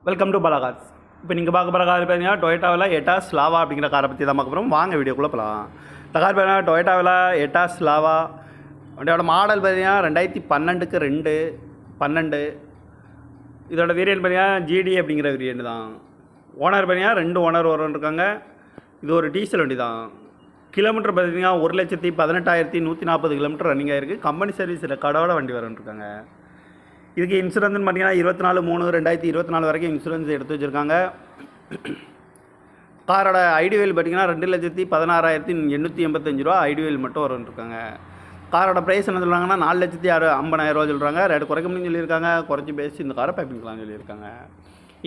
Welcome to Bala Cars. இப்போ நீங்கள் பார்க்க போகிற கார் பார்த்தீங்கன்னா டொயோட்டாவில் எட்டாஸ் லாவா அப்படிங்கிற காரை பற்றி தான் பார்க்க போகிறோம். வாங்க வீடியோக்குள்ளே போகலாம். இந்த கார் பார்த்தீங்கன்னா டொயோட்டாவில் எட்டாஸ் லாவா வண்டியோட மாடல் பார்த்தீங்கன்னா 2012க்கு 2/12. இதோட வேரியன்ட் பார்த்தீங்கன்னா ஜிடி அப்படிங்கிற வேரியன்ட் தான். ஓனர் பார்த்தீங்கன்னா 2 ஓனர் இருக்காங்க. இது ஒரு டீசல் வண்டி தான். கிலோமீட்டர் பார்த்தீங்கன்னா 1,18,140 கிலோமீட்டர் ரன்னிங் ஆகிருக்கு. கம்பெனி சர்வீஸ் ரெக்கார்டோட வண்டி வரன்ட்ருக்காங்க. இதுக்கு இன்சூரன்ஸ்னு பார்த்தீங்கன்னா 24/3/2024 வரைக்கும் இன்சூரன்ஸ் எடுத்து வச்சுருக்காங்க. காரோட ஐடிவேல் பார்த்தீங்கன்னா 2,16,885 ரூபா ஐடிவேல் மட்டும் வரும்ன்ருக்காங்க. காரோட ப்ரைஸ் என்ன சொல்கிறாங்கன்னா 4,50,000 சொல்கிறாங்க. ரேட்டு குறைக்க முடியும்னு சொல்லியிருக்காங்க. குறைச்சி பேசி இந்த காரை பைப்பிங்கலாம் சொல்லியிருக்காங்க.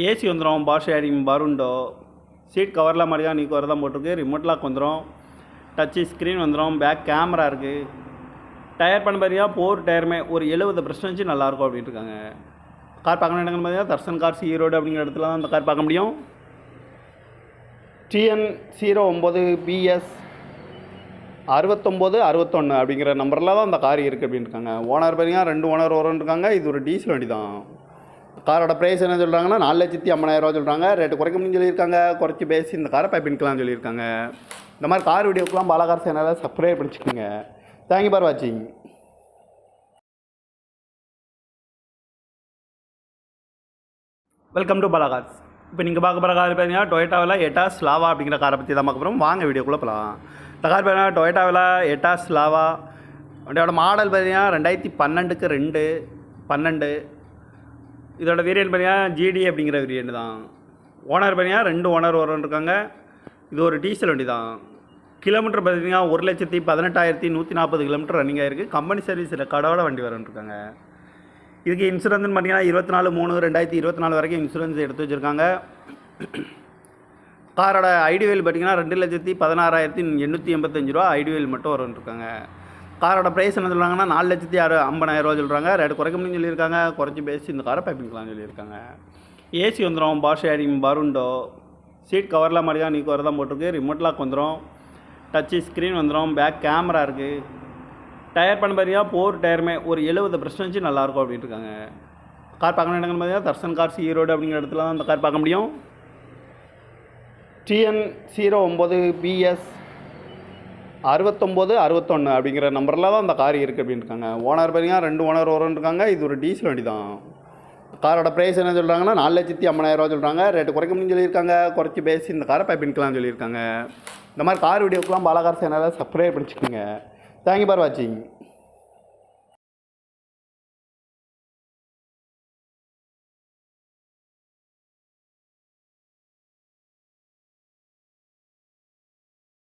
ஏசி வந்துடும், பாஷ் ஷேரிங், பருண்டோ, சீட் கவர்லாம் மாதிரி தான் நீக்கு வரதான் போட்டிருக்கு. ரிமோட் லாக் வந்துடும், டச்சு ஸ்க்ரீன் வந்துடும், பேக் கேமரா இருக்குது. டயர் பண்ண பார்த்தீங்கன்னா 4 டயருமே ஒரு 70% நல்லாயிருக்கும் அப்படின்ட்டு இருக்காங்க. கார் பார்க்கணும் இடங்கள் பார்த்தீங்கன்னா தர்சன் கார்ஸ் ஈரோடு அப்படிங்கிற இடத்துல தான் அந்த கார் பார்க்க முடியும். TN09BS 6961 அப்படிங்கிற நம்பரில் தான் அந்த கார் இருக்குது அப்படின்னு இருக்காங்க. ஓனர் பார்த்தீங்கன்னா 2 ஓனர் இருக்காங்க. இது ஒரு டீசல் வண்டி தான். காரோட ப்ரைஸ் என்ன சொல்கிறாங்கன்னா 4,50,000 சொல்கிறாங்க. ரேட்டு குறைக்க முடியும்னு சொல்லியிருக்காங்க. குறைச்சி பேசி இந்த காரை பைப்பிங்கலாம் சொல்லியிருக்காங்க. இந்த மாதிரி கார் வீடியோக்கெலாம் பாலாகார் சேனலை சப்ஸ்கிரைப் பண்ணிச்சுக்கோங்க. தேங்க்யூ ஃபார் வாட்சிங். Welcome to Bala Cars. இப்போ நீங்கள் பார்க்க போகிற கார் பார்த்தீங்கன்னா டொயோட்டாவில் எட்டாஸ் லாவா அப்படிங்கிற காரை பற்றி தான் பார்க்க போகிறோம். வாங்க வீடியோக்குள்ளே போகலாம். இந்த கார் பார்த்தீங்கன்னா டொயோட்டாவில் எட்டாஸ் லாவா வண்டியோட மாடல் பார்த்தீங்கன்னா 2012க்கு 2/12. இதோட வேரியன்ட் பார்த்தீங்கன்னா ஜிடி அப்படிங்கிற வேரியன்ட் தான். ஓனர் பார்த்தீங்கன்னா 2 ஓனர் இருக்காங்க. இது ஒரு டீசல் வண்டி தான். கிலோமீட்டர் பார்த்தீங்கன்னா 1,18,140 கிலோமீட்டர் ரன்னிங் ஆகிருக்கு. கம்பெனி சர்வீஸ் ரெக்கார்டோட வண்டி வரன்ட்ருக்காங்க. இதுக்கு இன்சூரன்ஸ்னு பார்த்தீங்கன்னா 24/3/2024 வரைக்கும் இன்சூரன்ஸ் எடுத்து வச்சுருக்காங்க. காரோட ஐடிவேல் பார்த்தீங்கன்னா 2,16,885 ரூபா ஐடிவேல் மட்டும் வரன்ட்ருக்காங்க. காரோட ப்ரைஸ் என்ன சொல்கிறாங்கன்னா 4,50,000 சொல்கிறாங்க. ரேட்டு குறைக்க முடியும்னு சொல்லியிருக்காங்க. குறைச்சி பேசி இந்த காரை பைப்பிங்கலாம் சொல்லியிருக்காங்க. ஏசி வந்துடும், பாஷ் ஷேரிங், பருண்டோ, சீட் கவர்லாம் மாதிரி தான் நீக்கு வரதான் போட்டிருக்கு. ரிமோட் லாக் வந்துடும், டச்சு ஸ்க்ரீன் வந்துடும், பேக் கேமரா இருக்குது. டயர் பண்ண பார்த்தீங்கன்னா 4 டயருமே ஒரு 70% நல்லாயிருக்கும் அப்படின்ட்டு இருக்காங்க. கார் பார்க்கணும் இடங்கள் பார்த்தீங்கன்னா தர்சன் கார்ஸ் ஈரோடு அப்படிங்கிற இடத்துல தான் அந்த கார் பார்க்க முடியும். TN09BS 6961 அப்படிங்கிற நம்பரில் தான் அந்த கார் இருக்குது அப்படின்னு இருக்காங்க. ஓனர் பார்த்தீங்கன்னா 2 ஓனர் இருக்காங்க. இது ஒரு டீசல் வண்டி தான். காரோட ப்ரைஸ் என்ன சொல்கிறாங்கன்னா 4,50,000 சொல்கிறாங்க. ரேட்டு குறைக்க முடியும்னு சொல்லியிருக்காங்க. குறைச்சி பேசி இந்த காரை பைப்பிங்கலாம் சொல்லியிருக்காங்க. இந்த மாதிரி கார் வீடியோக்கெலாம் பாலாகார் சேனலை சப்ஸ்கிரைப் பண்ணிச்சுக்கோங்க. தேங்க்யூ ஃபார் வாட்சிங்.